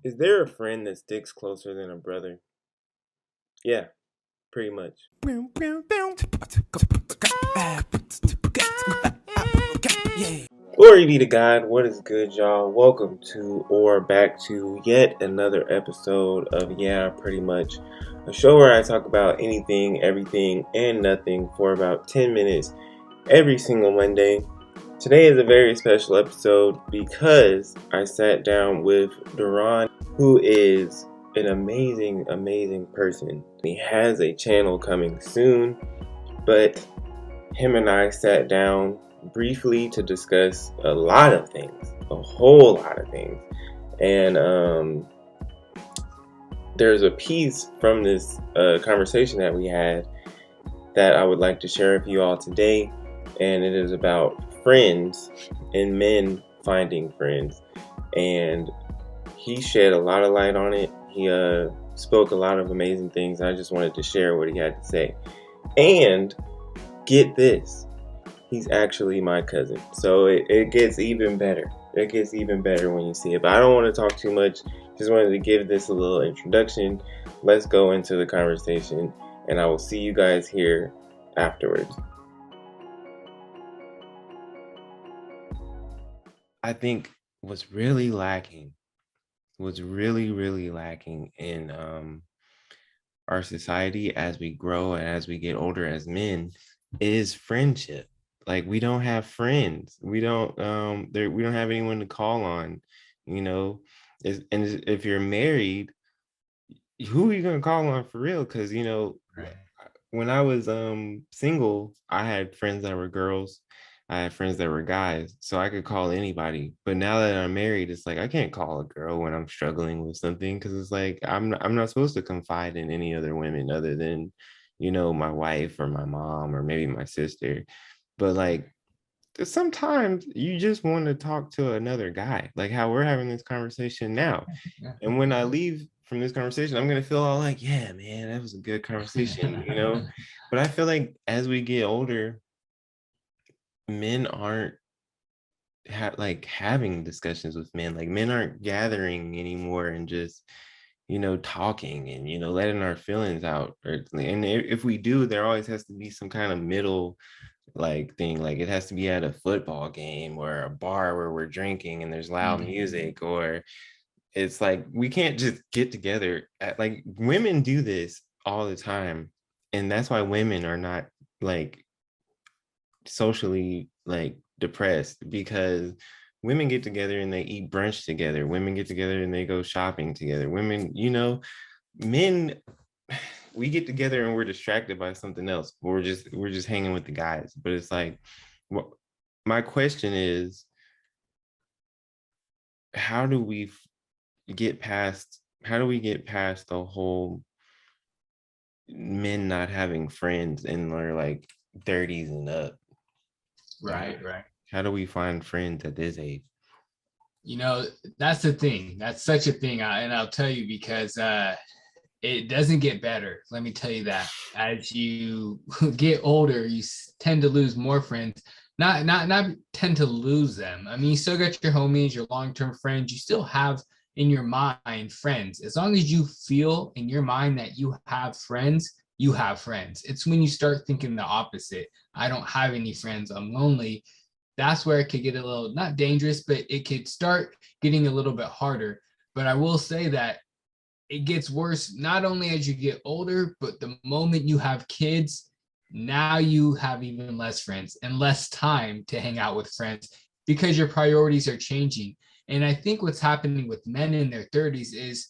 Is there a friend that sticks closer than a brother? Yeah, pretty much. Glory be to God. What is good, y'all? Welcome to or back to yet another episode of Yeah, Pretty Much, a show where I talk about anything, everything, and nothing for about 10 minutes every single Monday. Today is a very special episode because I sat down with Doron, who is an amazing, amazing person. He has a channel coming soon, but him and I sat down briefly to discuss a lot of things, a whole lot of things. And there's a piece from this conversation that we had that I would like to share with you all today, and it is about friends and men finding friends. And he shed a lot of light on it. He spoke a lot of amazing things. I just wanted to share what he had to say. And get this, he's actually my cousin. So it gets even better. It gets even better when you see it. But I don't want to talk too much. Just wanted to give this a little introduction. Let's go into the conversation, and I will see you guys here afterwards. I think what's really lacking, what's really lacking in our society as we grow and as we get older as men is friendship. Like, we don't have friends. We don't we don't have anyone to call on, you know. And if you're married, who are you gonna call on for real? Because Right. when I was single, I had friends that were girls. I had friends that were guys, so I could call anybody. But now that I'm married, it's like I can't call a girl when I'm struggling with something, because it's like I'm not supposed to confide in any other women other than, my wife or my mom or maybe my sister. But like, sometimes you just want to talk to another guy, like how we're having this conversation now. Yeah. And when I leave from this conversation, I'm gonna feel all like, yeah, man, that was a good conversation. But I feel like as we get older, men aren't like having discussions with men. Like, men aren't gathering anymore and just, talking and letting our feelings out. And if we do, there always has to be some kind of middle like thing. Like, it has to be at a football game or a bar where we're drinking and there's loud music, or it's like we can't just get together like, women do this all the time, and that's why women are not like socially like depressed, because women get together and they eat brunch together. Women get together and they go shopping together. Women, men, we get together and we're distracted by something else. We're just hanging with the guys. But it's like, what my question is, how do we get past the whole men not having friends in their like 30s and up? Like, Right. how do we find friends at this age? You know, that's the thing. That's such a thing. And I'll tell you because it doesn't get better. Let me tell you that. As you get older, you tend to lose more friends. Not tend to lose them. I mean, you still got your homies, your long-term friends. You still have in your mind friends. As long as you feel in your mind that you have friends, you have friends. It's when you start thinking the opposite. I don't have any friends. I'm lonely. That's where it could get a little not dangerous, but it could start getting a little bit harder. But I will say that it gets worse not only as you get older, but the moment you have kids, now you have even less friends and less time to hang out with friends because your priorities are changing. And I think what's happening with men in their 30s is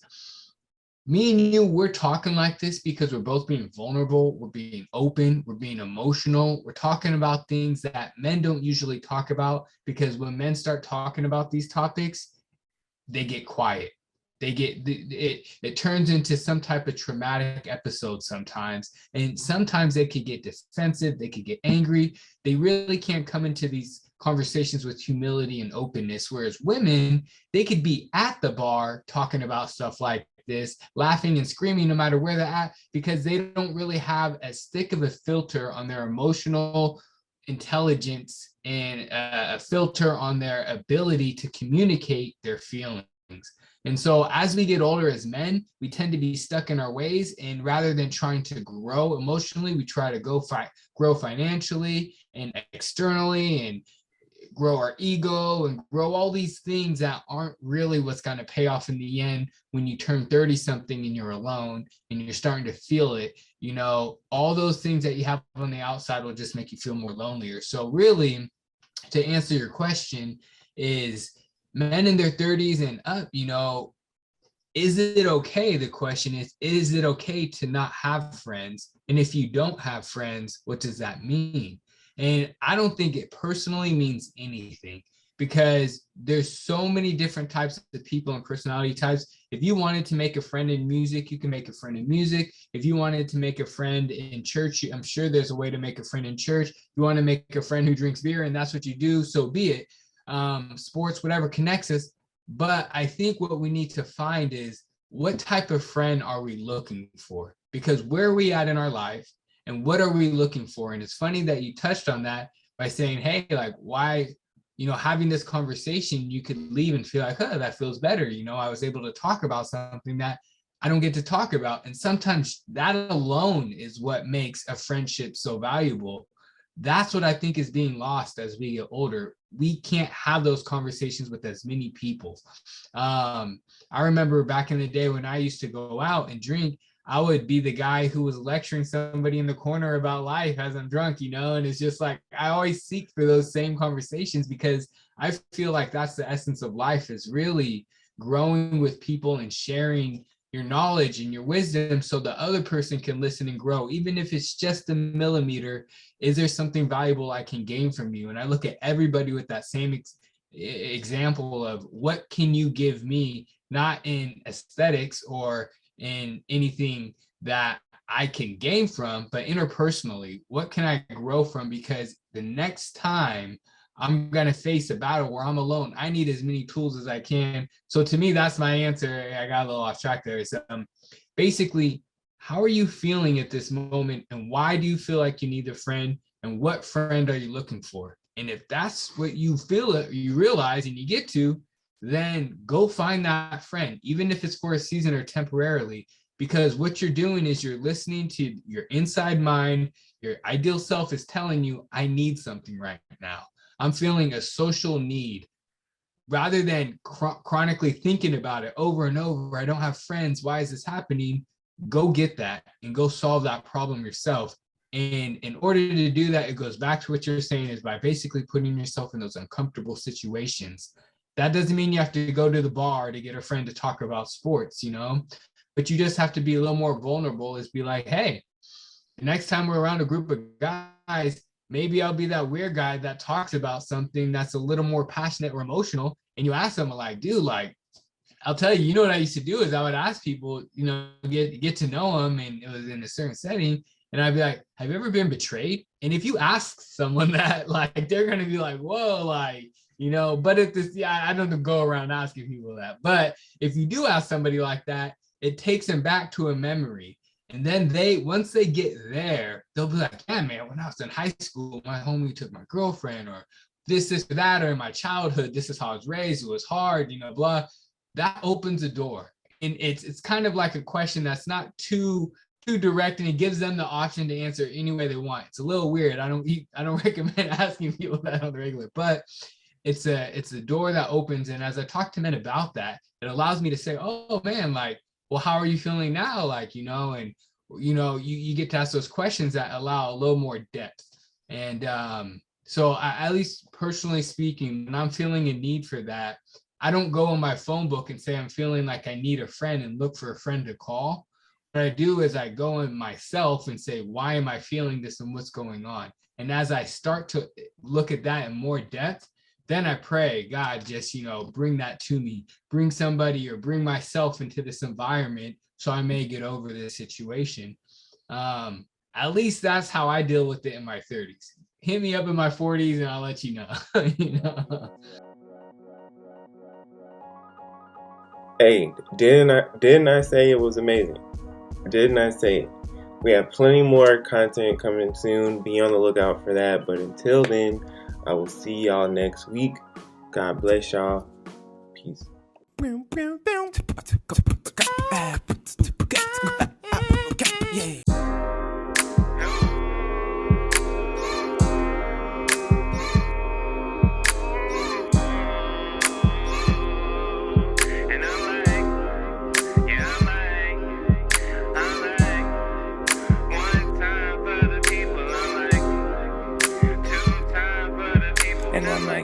me and you, we're talking like this because we're both being vulnerable, we're being open, we're being emotional, we're talking about things that men don't usually talk about, because when men start talking about these topics, they get quiet. It turns into some type of traumatic episode sometimes, and sometimes they could get defensive, they could get angry. They really can't come into these conversations with humility and openness, whereas women, they could be at the bar talking about stuff like this, laughing and screaming no matter where they're at, because they don't really have as thick of a filter on their emotional intelligence and a filter on their ability to communicate their feelings. And so as we get older as men, we tend to be stuck in our ways. And rather than trying to grow emotionally, we try to grow financially and externally, and grow our ego and grow all these things that aren't really what's going to pay off in the end. When you turn 30 something and you're alone and you're starting to feel it, all those things that you have on the outside will just make you feel more lonelier. So really, to answer your question, is men in their 30s and up, is it okay? The question is it okay to not have friends? And if you don't have friends, what does that mean? And I don't think it personally means anything, because there's so many different types of people and personality types. If you wanted to make a friend in music, you can make a friend in music. If you wanted to make a friend in church, I'm sure there's a way to make a friend in church. You want to make a friend who drinks beer and that's what you do, so be it. Sports, whatever connects us. But I think what we need to find is, what type of friend are we looking for? Because where are we at in our life? And what are we looking for? And it's funny that you touched on that by saying, hey, like, why, having this conversation, you could leave and feel like, oh, that feels better. I was able to talk about something that I don't get to talk about. And sometimes that alone is what makes a friendship so valuable. That's what I think is being lost as we get older. We can't have those conversations with as many people. I remember back in the day when I used to go out and drink, I would be the guy who was lecturing somebody in the corner about life as I'm drunk, and it's just like, I always seek for those same conversations, because I feel like that's the essence of life, is really growing with people and sharing your knowledge and your wisdom so the other person can listen and grow. Even if it's just a millimeter, is there something valuable I can gain from you? And I look at everybody with that same example of, what can you give me, not in aesthetics or in anything that I can gain from, but interpersonally, what can I grow from? Because the next time I'm going to face a battle where I'm alone, I need as many tools as I can. So to me, that's my answer. I got a little off track there. So basically, how are you feeling at this moment? And why do you feel like you need a friend? And what friend are you looking for? And if that's what you feel, you realize and you get to, then go find that friend, even if it's for a season or temporarily, because what you're doing is you're listening to your inside mind. Your ideal self is telling you, I need something right now. I'm feeling a social need. Rather than chronically thinking about it over and over, I don't have friends, why is this happening? Go get that and go solve that problem yourself. And in order to do that, it goes back to what you're saying, is by basically putting yourself in those uncomfortable situations. That doesn't mean you have to go to the bar to get a friend to talk about sports, but you just have to be a little more vulnerable. Is be like, hey, next time we're around a group of guys, maybe I'll be that weird guy that talks about something that's a little more passionate or emotional. And you ask them, like, dude, like, I'll tell you, what I used to do is I would ask people, get to know them, and it was in a certain setting. And I'd be like, have you ever been betrayed? And if you ask someone that, like, they're going to be like, whoa, like, but if this, I don't go around asking people that. But if you do ask somebody like that, it takes them back to a memory. And then once they get there, they'll be like, yeah, man, when I was in high school, my homie took my girlfriend, or this, or that, or in my childhood, this is how I was raised. It was hard, blah. That opens a door. And it's kind of like a question that's not too direct, and it gives them the option to answer any way they want. It's a little weird. I don't recommend asking people that on the regular, but it's a door that opens. And as I talk to men about that, it allows me to say, oh man, like, well, how are you feeling now? Like, and you get to ask those questions that allow a little more depth. And so at least personally speaking, when I'm feeling a need for that, I don't go in my phone book and say I'm feeling like I need a friend and look for a friend to call. What I do is I go in myself and say, why am I feeling this and what's going on? And as I start to look at that in more depth, then I pray, God, just, bring that to me, bring somebody or bring myself into this environment so I may get over this situation. At least that's how I deal with it in my 30s. Hit me up in my 40s and I'll let you know. Hey, didn't I say it was amazing? Didn't I say it? We have plenty more content coming soon. Be on the lookout for that. But until then, I will see y'all next week. God bless y'all. Peace. Go.